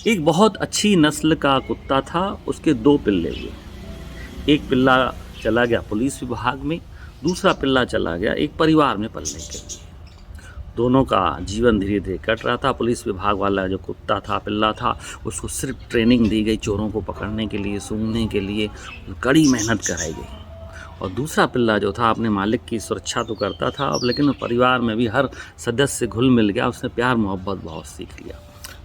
एक बहुत अच्छी नस्ल का कुत्ता था, उसके 2 पिल्ले हुए। एक पिल्ला चला गया पुलिस विभाग में, दूसरा पिल्ला चला गया एक परिवार में पलने के लिए। दोनों का जीवन धीरे-धीरे कट रहा था। पुलिस विभाग वाला जो कुत्ता था, पिल्ला था, उसको सिर्फ़ ट्रेनिंग दी गई चोरों को पकड़ने के लिए, सूंघने के लिए, कड़ी मेहनत कराई गई। और दूसरा पिल्ला जो था अपने मालिक की सुरक्षा तो करता था अब, लेकिन परिवार में भी हर सदस्य घुल मिल गया, उसने प्यार मोहब्बत बहुत सीख लिया।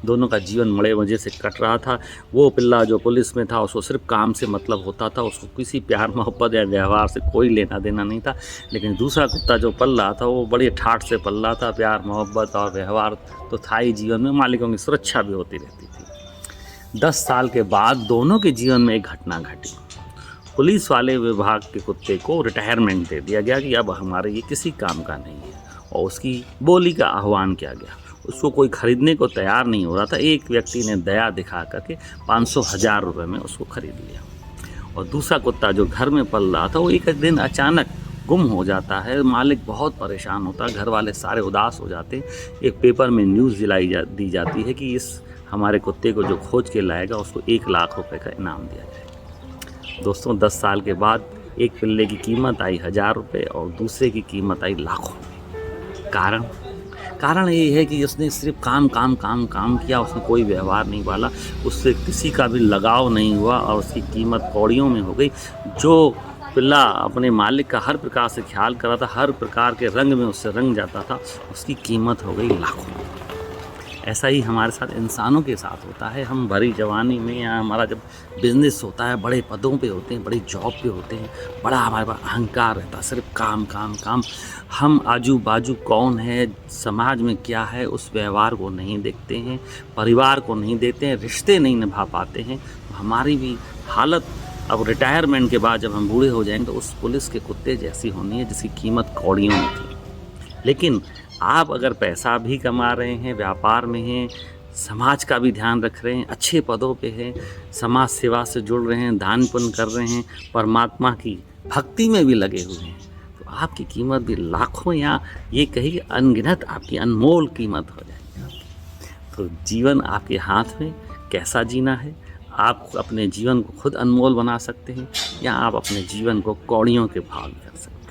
दोनों का जीवन बड़े मज़े से कट रहा था। वो पिल्ला जो पुलिस में था उसको सिर्फ़ काम से मतलब होता था, उसको किसी प्यार मोहब्बत या व्यवहार से कोई लेना देना नहीं था। लेकिन दूसरा कुत्ता जो पल रहा था वो बड़ी ठाठ से पल रहा था, प्यार मोहब्बत और व्यवहार तो था ही जीवन में, मालिकों की सुरक्षा भी होती रहती थी। 10 साल के बाद दोनों के जीवन में एक घटना घटी। पुलिस वाले विभाग के कुत्ते को रिटायरमेंट दे दिया गया कि अब हमारे ये किसी काम का नहीं है, और उसकी बोली का आह्वान किया गया। उसको कोई ख़रीदने को तैयार नहीं हो रहा था। एक व्यक्ति ने दया दिखा करके 500,000 रुपये में उसको ख़रीद लिया। और दूसरा कुत्ता जो घर में पल रहा था वो एक दिन अचानक गुम हो जाता है। मालिक बहुत परेशान होता है, घर वाले सारे उदास हो जाते हैं। एक पेपर में न्यूज़ दी जाती है कि इस हमारे कुत्ते को जो खोज के लाएगा उसको 1 लाख रुपये का इनाम दिया जाएगा। दोस्तों, 10 साल के बाद एक पिल्ले की कीमत आई 1000 रुपये और दूसरे की कीमत आई लाखों में। कारण ये है कि उसने सिर्फ काम काम काम काम किया, उसने कोई व्यवहार नहीं पाला, उससे किसी का भी लगाव नहीं हुआ और उसकी कीमत कौड़ियों में हो गई। जो पिल्ला अपने मालिक का हर प्रकार से ख्याल कर रहा था, हर प्रकार के रंग में उससे रंग जाता था, उसकी कीमत हो गई लाखों में। ऐसा ही हमारे साथ इंसानों के साथ होता है। हम भरी जवानी में या हमारा जब बिज़नेस होता है, बड़े पदों पे होते हैं, बड़ी जॉब पे होते हैं, बड़ा हमारे पास अहंकार रहता है, सिर्फ काम काम काम। हम आजू बाजू कौन है, समाज में क्या है, उस व्यवहार को नहीं देखते हैं, परिवार को नहीं देखते हैं, रिश्ते नहीं निभा पाते हैं। तो हमारी भी हालत अब रिटायरमेंट के बाद जब हम बूढ़े हो जाएंगे तो उस पुलिस के कुत्ते जैसी होनी है जिसकी कीमत कौड़ियों में थी। लेकिन आप अगर पैसा भी कमा रहे हैं, व्यापार में हैं, समाज का भी ध्यान रख रहे हैं, अच्छे पदों पे हैं, समाज सेवा से जुड़ रहे हैं, दान पुण्य कर रहे हैं, परमात्मा की भक्ति में भी लगे हुए हैं, तो आपकी कीमत भी लाखों या ये कहिए अनगिनत आपकी अनमोल कीमत हो जाएगी आपकी। तो जीवन आपके हाथ में, कैसा जीना है, आप अपने जीवन को खुद अनमोल बना सकते हैं या आप अपने जीवन को कौड़ियों के भाव में कर सकते हैं।